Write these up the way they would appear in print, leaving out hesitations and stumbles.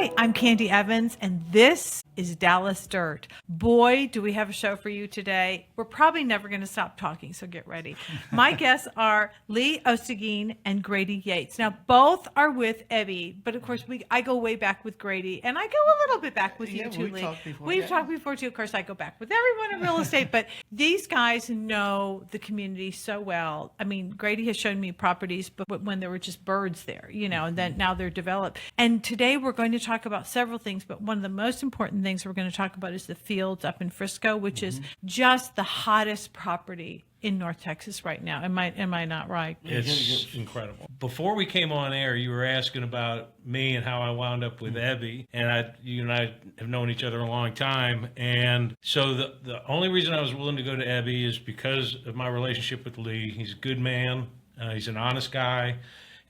Hi, I'm Candy Evans, and this is Dallas Dirt. Boy, do we have a show for you today. We're probably never going to stop talking, so get ready. My guests are Lee Osteguin and Grady Yates. Now, both are with Ebby, but of course, I go way back with Grady, and I go a little bit back with you too, Lee. We've talked before too. Of course, I go back with everyone in real estate, but these guys know the community so well. I mean, Grady has shown me properties, but when there were just birds there, and then now they're developed. And today we're going to talk about several things, but one of the most important things we're going to talk about is the Fields up in Frisco, which is just the hottest property in North Texas right now. Am I not right? It's incredible. Before we came on air, you were asking about me and how I wound up with Ebby, and you and I have known each other a long time. And so the only reason I was willing to go to Ebby is because of my relationship with Lee. He's a good man. He's an honest guy.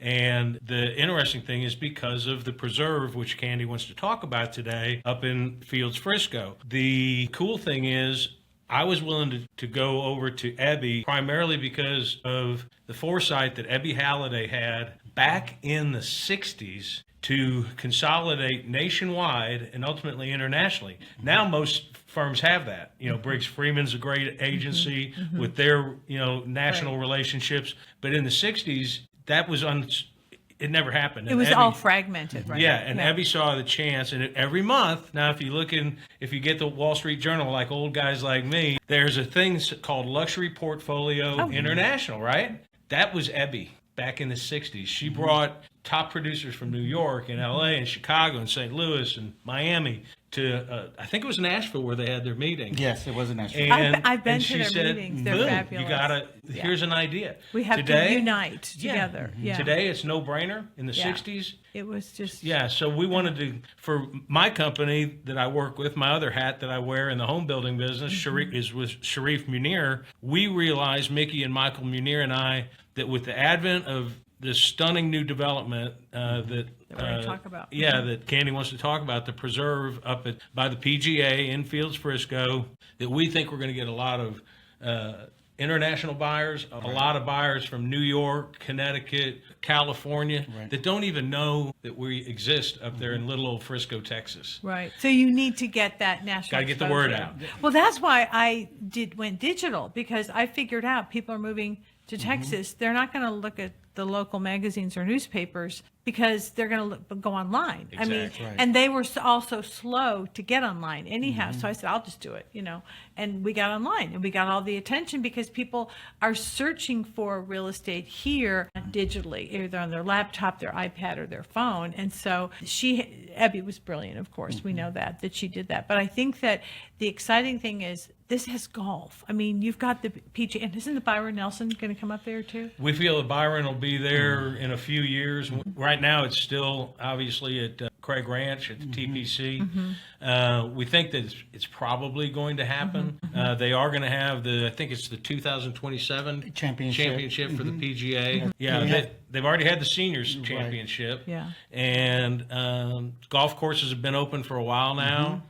And the interesting thing is because of the preserve, which Candy wants to talk about today, up in Fields Frisco. The cool thing is I was willing to go over to Ebby primarily because of the foresight that Ebby Halliday had back in the 60s to consolidate nationwide and ultimately internationally. Now most firms have that. Briggs Freeman's a great agency with their, national relationships. But in the 60s, that was it never happened. It was Ebby, all fragmented, right? Yeah, and Ebby saw the chance, and every month, now if you get the Wall Street Journal, like old guys like me, there's a thing called Luxury Portfolio International, right? That was Ebby back in the 60s. She brought top producers from New York and LA and Chicago and St. Louis and Miami to, I think it was Nashville where they had their meeting. Yes, it was in Nashville. I've been to their meetings. They're fabulous. Here's an idea. We have to unite together. Yeah. Today it's no brainer. In the 60s. It was just. Yeah, so we wanted to, for my company that I work with, my other hat that I wear in the home building business is with Sharif Munir. We realized, Mickey and Michael Munir and I, that with the advent of this stunning new development that Candy wants to talk about, the preserve up by the PGA in Fields Frisco, that we think we're going to get a lot of international buyers, a lot of buyers from New York, Connecticut, California that don't even know that we exist up there in little old Frisco, Texas. Right. So you need to get that national. Got to get the word out. Well, that's why I went digital, because I figured out people are moving to Texas. They're not going to look at the local magazines or newspapers because they're going to go online. Exactly. And they were also slow to get online anyhow. So I said, I'll just do it, and we got online and we got all the attention because people are searching for real estate here digitally, either on their laptop, their iPad, or their phone. And so Ebby was brilliant, of course. We know that she did that. But I think that the exciting thing is this has golf. I mean, you've got the PGA, and isn't the Byron Nelson going to come up there too? We feel that Byron will be there in a few years. Right now, it's still obviously at Craig Ranch at the TPC. We think that it's probably going to happen. They are going to have I think it's the 2027 championship for the PGA. They've already had the seniors championship. Yeah. And golf courses have been open for a while now.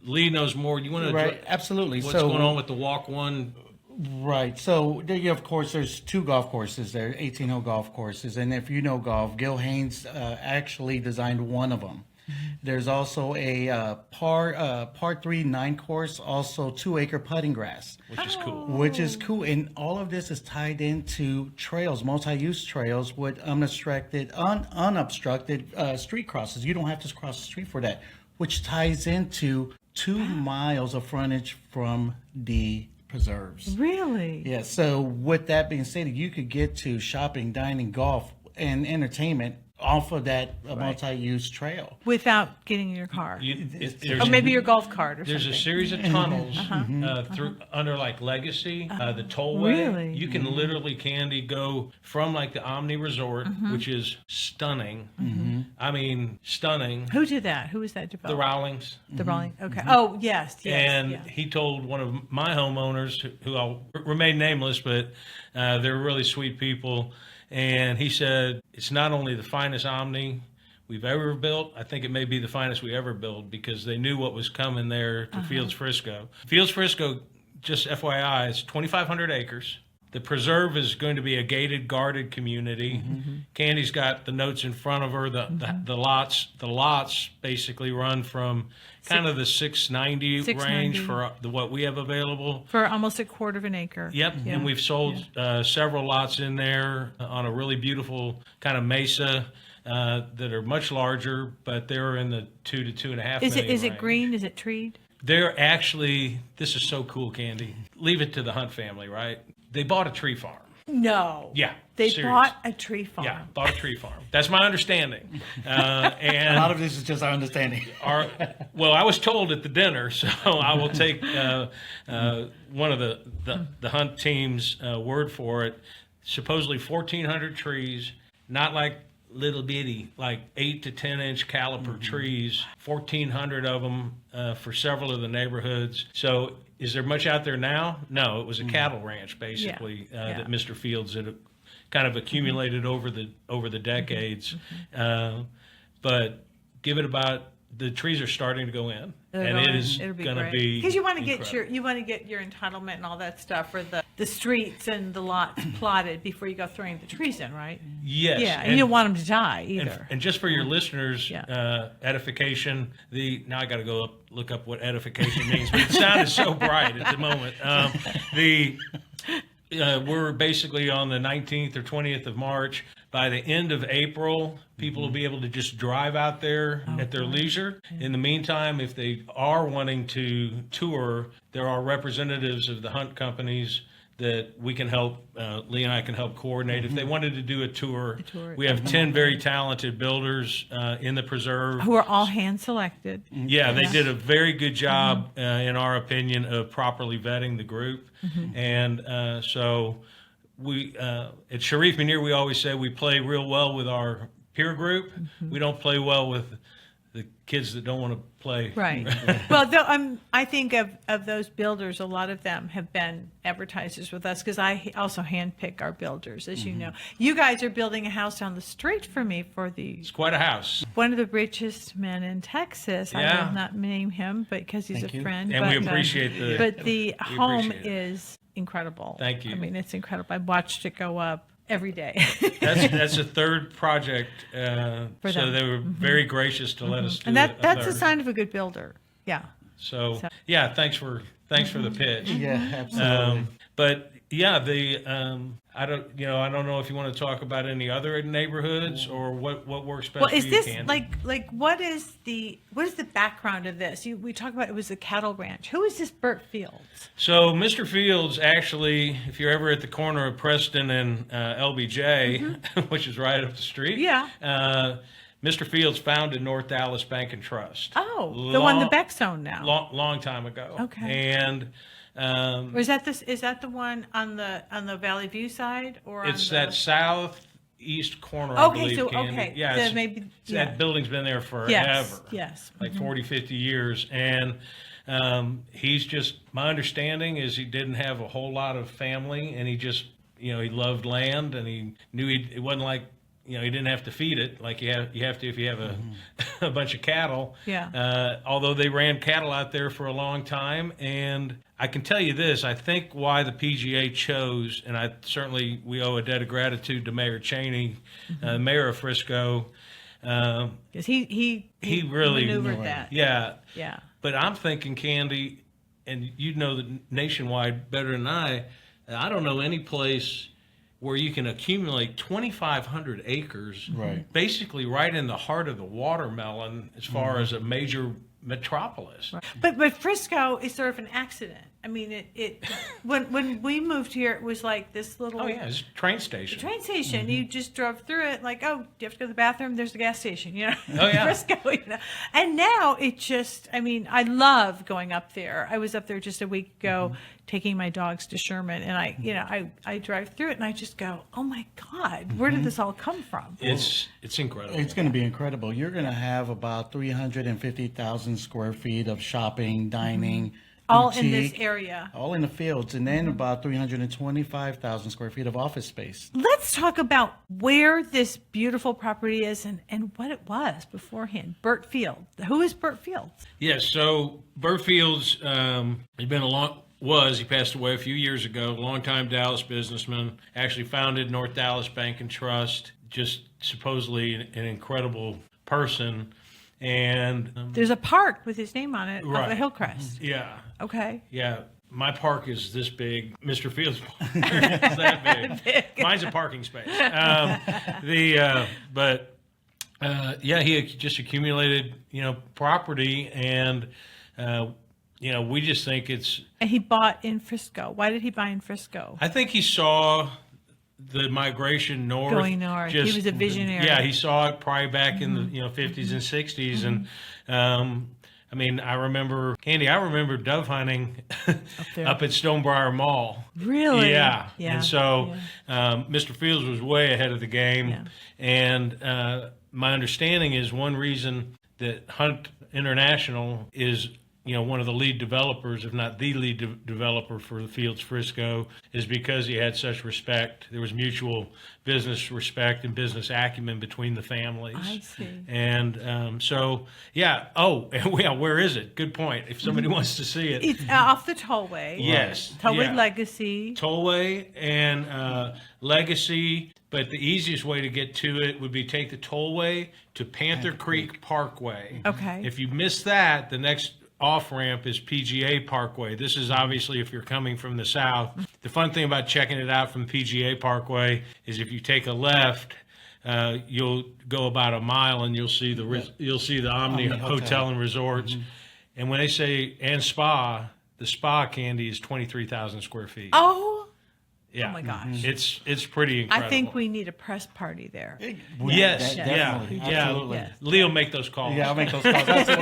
Lee knows more. You want to absolutely. What's going on with the Walk One? Right. So, of course, there's two golf courses there, 18-hole golf courses. And if you know golf, Gil Haynes actually designed one of them. There's also a par 3 9 course, also 2-acre putting grass. Which is cool. And all of this is tied into trails, multi-use trails with unobstructed street crosses. You don't have to cross the street for that, which ties into 2 miles of frontage from the preserves. Really? Yeah. So with that being said, you could get to shopping, dining, golf, and entertainment off of that multi-use trail without getting in your car, or maybe your golf cart or there's something. a series of tunnels through under like Legacy, the tollway. Really? You can literally, Candy, go from like the Omni Resort, which is stunning. I mean, stunning. Who did that? Who was that developer? The Rowlings. The Rowling. Okay. Oh, yes. And he told one of my homeowners, who I'll remain nameless, but they're really sweet people. And he said, it's not only the finest Omni we've ever built, I think it may be the finest we ever built, because they knew what was coming there to Fields Frisco. Fields Frisco, just FYI, it's 2,500 acres. The preserve is going to be a gated, guarded community. Candy's got the notes in front of her. The lots basically run from kind of the 690 range for what we have available. For almost a quarter of an acre. Yep, and we've sold several lots in there on a really beautiful kind of mesa that are much larger, but they're in the 2 to 2.5 Is million it range. green? Is it treed? They're actually, this is so cool, Candy. Leave it to the Hunt family, right? They bought a tree farm. No. Yeah, They serious. bought a tree farm. Yeah, bought a tree farm. That's my understanding. A And lot of this is just our understanding. well, I was told at the dinner, so I will take one of the Hunt team's word for it. Supposedly 1,400 trees, not like little bitty, like 8 to 10 inch caliper trees, 1,400 of them for several of the neighborhoods. So is there much out there now? No, it was a cattle ranch basically that Mr. Fields had kind of accumulated over the decades. But give it about, the trees are starting to go in, and it is going to be because you want to get incredible. your entitlement and all that stuff for the streets and the lots plotted before you go throwing the trees in, right? Yes. Yeah, and you don't want them to die either. And just for your listeners, Yeah. edification. Now I got to look up what edification means. But it sounded so bright at the moment. We're basically on the 19th or 20th of March. By the end of April, people will be able to just drive out there at their leisure. In the meantime, if they are wanting to tour, there are representatives of the Hunt companies that we can help, Lee and I can help coordinate. If they wanted to do a tour, we have 10 very talented builders in the preserve. Who are all hand selected. Yeah, they did a very good job, in our opinion, of properly vetting the group. And so we, at Sharif Munir, we always say we play real well with our peer group. We don't play well with the kids that don't want to play. Right. Well, I think of those builders, a lot of them have been advertisers with us because I also handpick our builders, as you know. You guys are building a house down the street from me for It's quite a house. one of the richest men in Texas. I Yeah. will not name him, but because he's Thank a you. friend. And we appreciate the. But the home appreciate it. is incredible. Thank you. I mean, it's incredible. I watched it go up every day. That's a third project, so them. they were very gracious to let us do And that's a third. sign of a good builder. Yeah. So yeah, thanks for the pitch. Yeah, absolutely. But yeah, I don't know if you want to talk about any other neighborhoods or what works best Well, for is you, this Candy. like what is the background of this? We talk about it was a cattle ranch. Who is this Burt Fields? So Mr. Fields, actually, if you're ever at the corner of Preston and LBJ, which is right up the street, Mr. Fields founded North Dallas Bank and Trust. Oh, the one the Beck's own now. Long time ago. Okay. And Or is that the one on the Valley View side, or it's on that southeast corner, I Okay, believe, so Candy. okay, Yeah, so it's- maybe that building's been there forever. yes. Like 40, 50 years. And he's just, my understanding is he didn't have a whole lot of family, and he just, he loved land, and he knew it wasn't like, he didn't have to feed it like you have to if you have a bunch of cattle. Yeah. Although they ran cattle out there for a long time. And I can tell you this, I think why the PGA chose, and we owe a debt of gratitude to Mayor Cheney, Mayor of Frisco. Because he really maneuvered that. Yeah. Yeah. But I'm thinking, Candy, and you know the nationwide better than I don't know any place where you can accumulate 2,500 acres, Right. basically right in the heart of the watermelon as far as a major metropolis. But Frisco is sort of an accident. I mean, it when we moved here, it was like this little Oh yeah, it's a train station. train station. You just drove through it, like, oh, do you have to go to the bathroom? There's the gas station, Oh, yeah. Frisco, And now it just, I mean, I love going up there. I was up there just a week ago, taking my dogs to Sherman, and I drive through it, and I just go, oh my God, where did this all come from? It's incredible. It's going to be incredible. You're going to have about 350,000 square feet of shopping, dining, All in this boutique, area. all in the fields, and then about 325,000 square feet of office space. Let's talk about where this beautiful property is and what it was beforehand. Burt Field. Who is Burt Fields? Yes, so Burt Fields has been he passed away a few years ago, longtime Dallas businessman, actually founded North Dallas Bank and Trust, just supposedly an incredible person. And There's a park with his name on it, off Right. of Hillcrest. yeah, Okay. yeah. My park is this big. Mr. Fields' park is that big. Mine's a parking space. He just accumulated, property, and we just think it's. And he bought in Frisco. Why did he buy in Frisco? I think he saw the migration north. Going north. He was a visionary. Yeah, he saw it probably back in the 50s and 60s, and I remember dove hunting there. up at Stonebriar Mall. Really? Yeah. Yeah. And so Mr. Fields was way ahead of the game. Yeah. And my understanding is one reason that Hunt International is one of the lead developers, if not the lead developer for the Fields Frisco, is because he had such respect. There was mutual business respect and business acumen between the families. I see. And where is it? Good point. If somebody wants to see it. It's off the tollway. Yes. Tollway Yeah. Legacy. Tollway and Legacy, but the easiest way to get to it would be take the tollway to Panther Creek Parkway. Okay. If you miss that, the next off-ramp is PGA Parkway. This is obviously if you're coming from the south. The fun thing about checking it out from PGA Parkway is if you take a left, you'll go about a mile and you'll see the Omni Hotel and Resorts. And when they say and spa, the spa, Candy, is 23,000 square feet. Oh. Yeah. Oh my gosh. It's pretty incredible. I think we need a press party there. Yes, Definitely. yeah. Absolutely. Yes. Leo, make those calls. Yeah, I'll make those calls. I'll see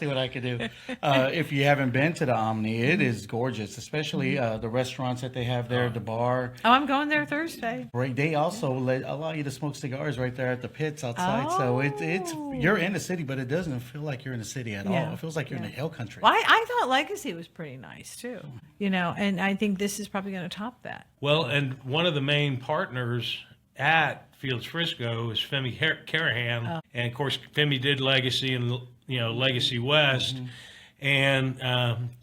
what I can do. If you haven't been to the Omni, it is gorgeous, especially the restaurants that they have there, the bar. Oh, I'm going there Thursday. Right. They also allow you to smoke cigars right there at the pits outside. So it's you're in the city, but it doesn't feel like you're in the city at Yeah. all. It feels like you're in the hill country. Well, I thought Legacy was pretty nice too. And I think this is probably going to top that. Well, and one of the main partners at Fields Frisco is Femi Carahan, and of course Femi did Legacy and Legacy West. And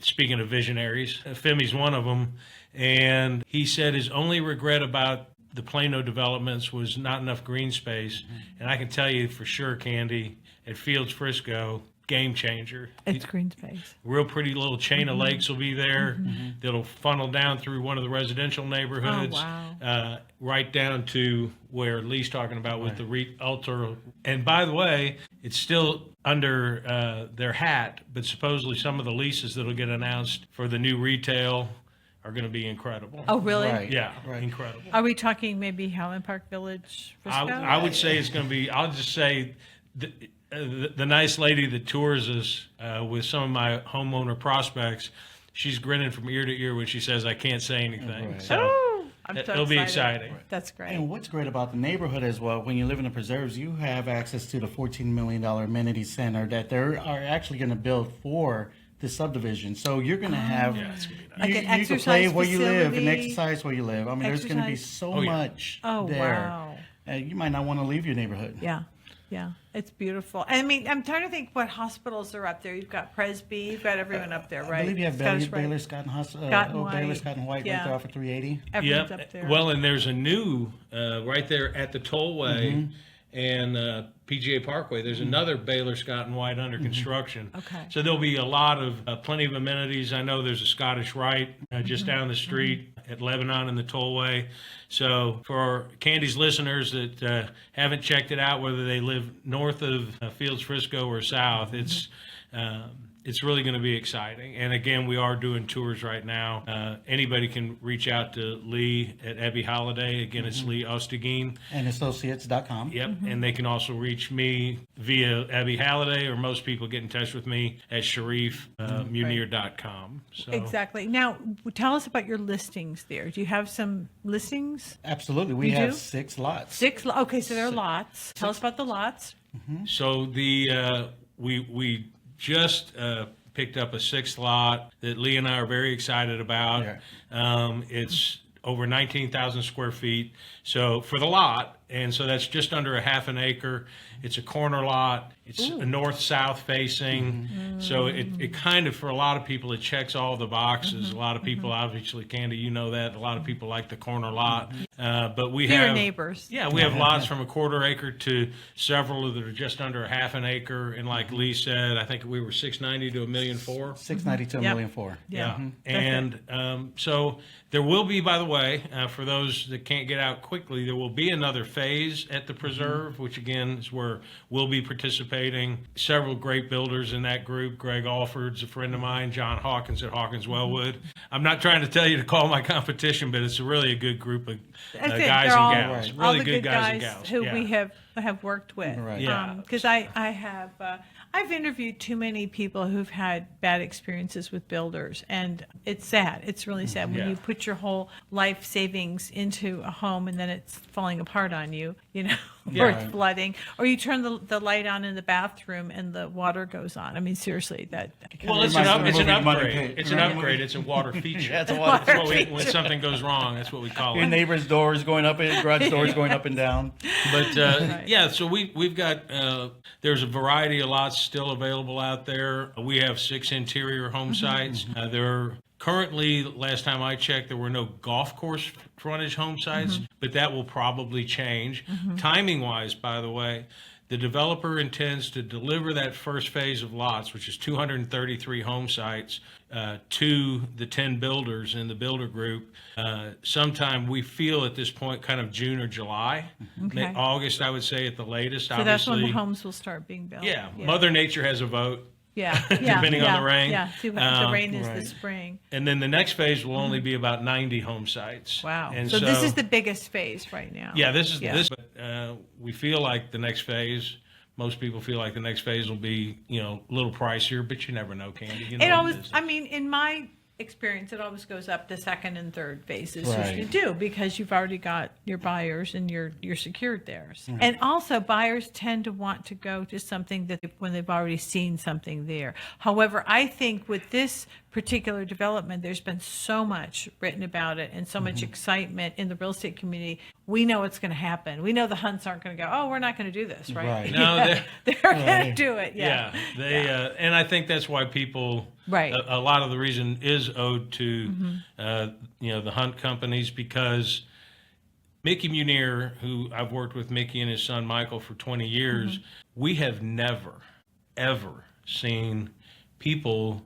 speaking of visionaries, Femi's one of them. And he said his only regret about the Plano developments was not enough green space. And I can tell you for sure, Candy, at Fields Frisco, game changer. It's green space. Real pretty little chain of lakes will be there that'll funnel down through one of the residential neighborhoods. Oh, wow. Right down to where Lee's talking about with the ultra. And by the way, it's still under their hat, but supposedly some of the leases that'll get announced for the new retail are going to be incredible. Oh, really? Right. Yeah, incredible. Are we talking maybe Highland Park Village, Frisco? I would say it's going to be, I'll just say, the nice lady that tours us with some of my homeowner prospects, she's grinning from ear to ear when she says, I can't say anything. Right. So Oh, I'm so it'll be excited. exciting. That's great. And what's great about the neighborhood as well, when you live in the preserves, you have access to the $14 million amenity center that they are actually going to build for the subdivision. So you're going to have, it's gonna be nice. Like you an can exercise play where you live and facility. exercise where you live. I mean, there's going to be Exercise. so Oh, yeah. much Oh, there. wow. You might not want to leave your neighborhood. Yeah. Yeah. It's beautiful. I mean, I'm trying to think what hospitals are up there. You've got Presby. You've got everyone up there, right? I believe you have Scottish Baylor, Rite. Scott, and Scott and Baylor, White. Scott and White Yeah. right there off of 380. Everyone's up there. Well, and there's a new right there at the tollway and PGA Parkway. There's another Baylor Scott and White under construction. Okay. So there'll be a lot of plenty of amenities. I know there's a Scottish Rite just down the street at Lebanon and the tollway. So for Candy's listeners that haven't checked it out, whether they live north of Fields Frisco or south, it's really going to be exciting. And again, we are doing tours right now. Anybody can reach out to Lee at Ebby Halliday. Again, it's Lee Osteguin. And associates.com. Yep. And they can also reach me via Ebby Halliday, or most people get in touch with me at SharifMunir.com. So Exactly. Now, tell us about your listings there. Do you have some listings? Absolutely. We You have do? 6 lots. Okay, so there are lots. Tell us about the lots. So we just picked up a 6th lot that Lee and I are very excited about. Yeah. It's over 19,000 square feet. So for the lot, and so that's just under a half an acre. It's a corner lot. It's a north-south facing. So it kind of, for a lot of people, it checks all the boxes. A lot of people, obviously, Candy, you know that. A lot of people like the corner lot. But we Fewer have neighbors. Yeah, we have lots from a quarter acre to several that are just under a half an acre. And like Lee said, I think we were 690 to $1.4 million. 690 to Yep. $1.4 million. Yeah. And so there will be, by the way, for those that can't get out quickly, there will be another phase at the preserve, which again is where we'll be participating. Several great builders in that group. Greg Alford's a friend of mine. John Hawkins at Hawkins Wellwood. I'm not trying to tell you to call my competition, but it's really a good group of That's it. guys They're all- and gals. Right. Really all the good guys and gals. who Yeah. we have worked with. Right. Yeah. Because I have I've interviewed too many people who've had bad experiences with builders, and it's sad. It's really sad when Yeah. you put your whole life savings into a home and then it's falling apart on you, or Yeah. it's flooding, or you turn the light on in the bathroom and the water goes on. I mean, seriously, that. Well, it's Reminds me an of the movie Money upgrade. Pit. It's an Right. upgrade. It's a water feature. Yeah, it's a water That's what when something goes wrong, that's what we call Your it. neighbor's doors going up and garage doors going up and down. But yeah, so we've got there's a variety of lots still available out there. We have 6 interior home sites. There are currently, last time I checked, there were no golf course frontage home sites, but that will probably change. Timing wise, by the way, the developer intends to deliver that first phase of lots, which is 233 home sites, to the 10 builders in the builder group. Sometime we feel at this point, kind of June or July, Okay. August, I would say at the latest. So that's when the Obviously, homes will start being built. yeah, Mother Nature has a vote. Yeah, depending on the rain. Yeah, the rain is the Right. spring. And then the next phase will only be about 90 home sites. Wow. And So this is the biggest phase right now. yeah, this is Yeah. this. But we feel like the next phase. Most people feel like the next phase will be, a little pricier, but you never know, Candy. You know It the always, business. I mean, in my experience, it always goes up the second and third phases. Right. You do, because you've already got your buyers and you're secured there. And also, buyers tend to want to go to something that when they've already seen something there. However, I think with this particular development, there's been so much written about it and so much excitement in the real estate community. We know it's going to happen. We know the Hunts aren't going to go, oh, we're not going to do this, right? Right. No, they're going to do it. Yeah, they and I think that's why people. Right. A lot of the reason is owed to the hunt companies, because Mickey Munier, who I've worked with Mickey and his son Michael for 20 years, we have never ever seen people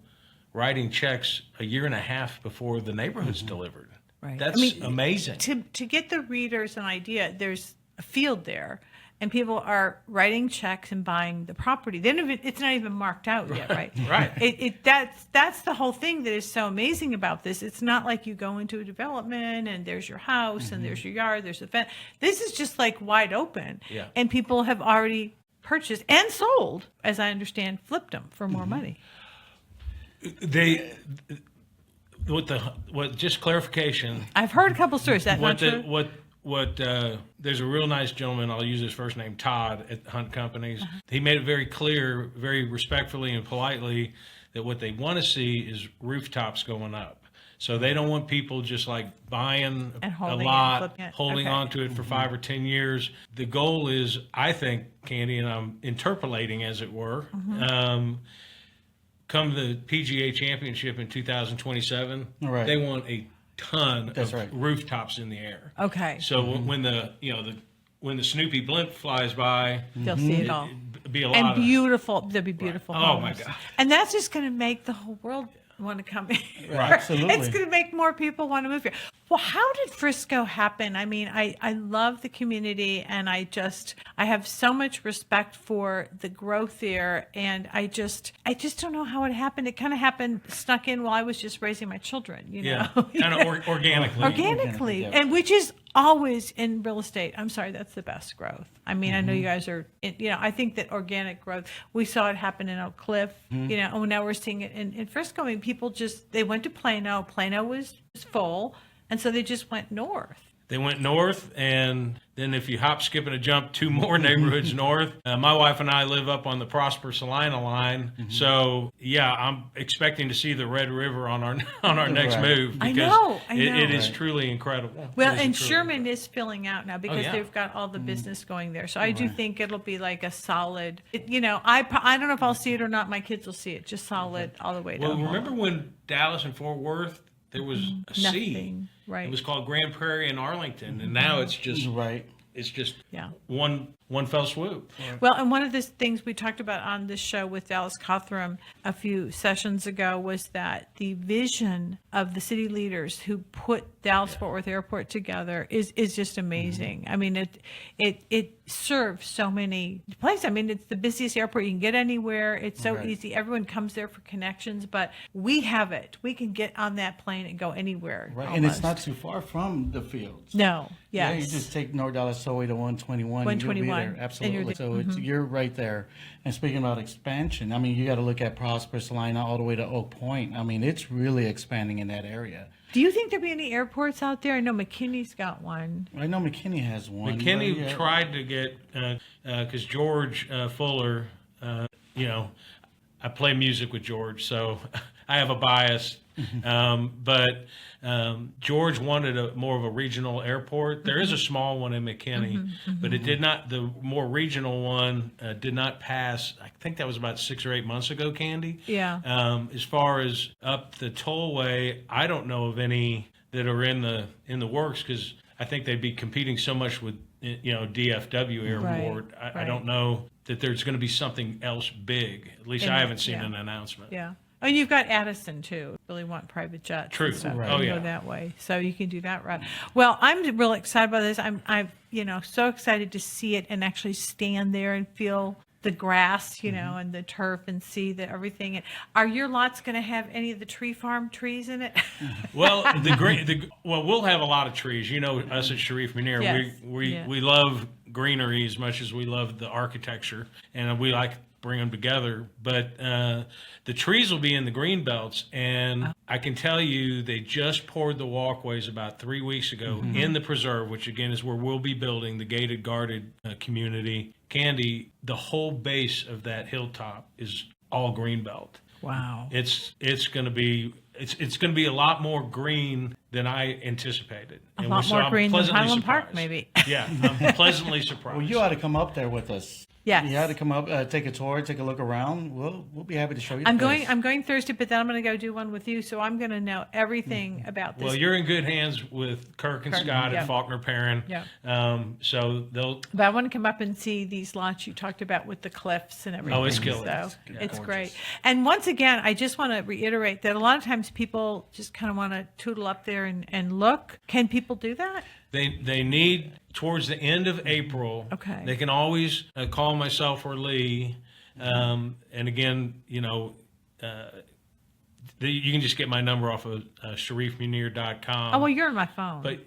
writing checks a year and a half before the neighborhood's delivered. Right. That's amazing. To get the readers an idea, there's a field there, and people are writing checks and buying the property. It's not even marked out yet, right? Right. That's the whole thing that is so amazing about this. It's not like you go into a development and there's your house and there's your yard, there's a fence. This is just like wide open. Yeah. And people have already purchased and sold, as I understand, flipped them for more money. Just clarification. I've heard a couple stories. That's not true. There's a real nice gentleman, I'll use his first name, Todd, at Hunt Companies. He made it very clear, very respectfully and politely, that what they want to see is rooftops going up. So they don't want people just like buying And a holding it, lot, flipping it. holding Okay. on to it for 5 or 10 years. The goal is, I think, Candy, and I'm interpolating as it were, come the PGA Championship in 2027, Right. they want a ton That's of right. rooftops in the air. Okay. So when the Snoopy blimp flies by, They'll see it all. it'd be a lot And of beautiful, there'll be beautiful Right. Oh, homes. my God. And that's just going to make the whole world want to come in. Right. Absolutely. It's going to make more people want to move here. Well, how did Frisco happen? I mean, I love the community, and I have so much respect for the growth there, and I just don't know how it happened. It kind of happened, snuck in while I was just raising my children, yeah, know? kind of organically. Organically, yeah. and which is always in real estate. I'm sorry, that's the best growth. I mean, I know you guys are, I think that organic growth, we saw it happen in Oak Cliff, and now we're seeing it in Frisco. I mean, people they went to Plano. Plano was full, and so they just went north. They went north, and then if you hop, skip, and a jump 2 more neighborhoods north, my wife and I live up on the Prosper Salina line. So yeah, I'm expecting to see the Red River on our next Right. move, I because know. it is Right. truly incredible. Well, It is and truly Sherman is filling out now because yeah. they've got all the business going there. So I do Right. think it'll be like a solid, I don't know if I'll see it or not. My kids will see it, just solid all the way down. Well, remember when Dallas and Fort Worth, there was a C. Nothing, right. It was called Grand Prairie and Arlington, and now it's just Right. Yeah. one fell swoop. Well, and one of the things we talked about on this show with Dallas Cothram a few sessions ago was that the vision of the city leaders who put Dallas Fort Worth Airport together is just amazing. I mean, it serves so many places. I mean, it's the busiest airport you can get anywhere. It's so Right. easy. Everyone comes there for connections, but we have it. We can get on that plane and go anywhere. Right. And it's almost. not too far from the Fields. No. Yeah, Yes. you just take North Dallas Highway to 121. And you'll be 121, there. and Absolutely. you're there. So you're right there. And speaking about expansion, I mean, you got to look at Prosper, Salina, all the way to Oak Point. I mean, it's really expanding in that area. Do you think there'll be any airports out there? I know McKinney's got one. I know McKinney has one. McKinney but yeah. tried to get, because George Fuller, I play music with George, so I have a bias. But George wanted more of a regional airport. There is a small one in McKinney, but it did not. The more regional one did not pass. I think that was about 6 or 8 months ago, Candy. Yeah. As far as up the tollway, I don't know of any that are in the works, because I think they'd be competing so much with DFW Airport. I right. don't know that there's going to be something else big. At least I haven't seen yeah. an announcement. Yeah. Oh, and you've got Addison too. Really want private jets. True. And stuff. Right. You Oh, can yeah. go that way, so you can do that route. Well, I'm really excited about this. I'm so excited to see it and actually stand there and feel the grass, and the turf, and see that everything. Are your lots going to have any of the tree farm trees in it? Well, we'll have a lot of trees. Us at Sharif Munir, Yes. we love greenery as much as we love the architecture, and we like to bring them together. But the trees will be in the green belts, and I can tell you they just poured the walkways about 3 weeks ago in the preserve, which again is where we'll be building the gated guarded community. Candy, the whole base of that hilltop is all green belt. Wow. It's going to be a lot more green than I anticipated. A lot more green than Highland Park, surprised. maybe. Yeah, I'm pleasantly surprised. Well, you ought to come up there with us. Yes. You ought to come up, take a tour, take a look around. We'll be happy to show you. I'm the place. going Thursday, but then I'm going to go do one with you, so I'm going to know everything about this. Well, you're in good hands with Kirk and Scott yeah. at Faulkner Perrin. Yeah. So they'll. But I want to come up and see these lots you talked about with the cliffs and everything. Oh, it's killer. So It's it's gorgeous. great. And once again, I just want to reiterate that a lot of times people just kind of want to tootle up there and look. Can people do that? They need towards the end of April. Okay. They can always call myself or Lee, and again, you can just get my number off of SharifMunir.com. Oh, well, you're on my phone. But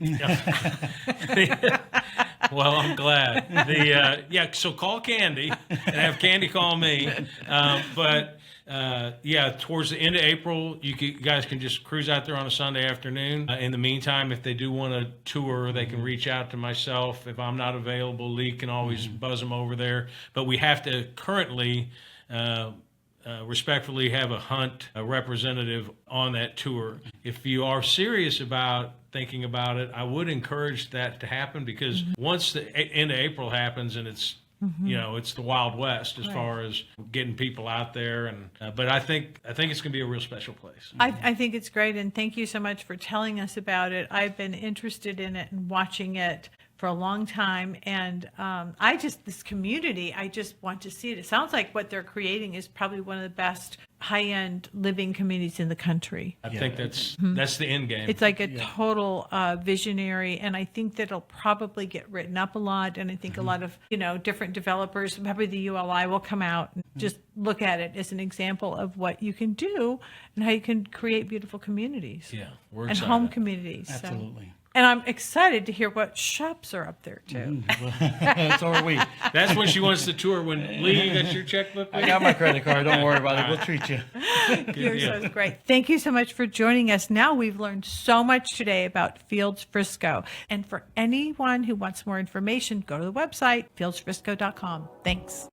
well, I'm glad. So call Candy and have Candy call me. Towards the end of April, you guys can just cruise out there on a Sunday afternoon. In the meantime, if they do want a tour, they can reach out to myself. If I'm not available, Lee can always buzz them over there. But we have to currently respectfully have a representative on that tour. If you are serious about thinking about it, I would encourage that to happen, because once the end of April happens and it's it's the Wild West as far as getting people out there, and but I think it's going to be a real special place. I think it's great, and thank you so much for telling us about it. I've been interested in it and watching it for a long time, and this community, I just want to see it. It sounds like what they're creating is probably one of the best high-end living communities in the country. I think that's the end game. It's like a total visionary, and I think that it'll probably get written up a lot, and I think a lot of different developers, probably the ULI, will come out and just look at it as an example of what you can do and how you can create beautiful communities. Yeah, we're and excited. home communities. Absolutely. And I'm excited to hear what shops are up there too. So are we. That's when she wants to tour. When Lee, you got your checkbook? I got my credit card. Don't worry about it. We'll treat you. Yours was great. Thank you so much for joining us. Now we've learned so much today about Fields Frisco. And for anyone who wants more information, go to the website, fieldsfrisco.com. Thanks.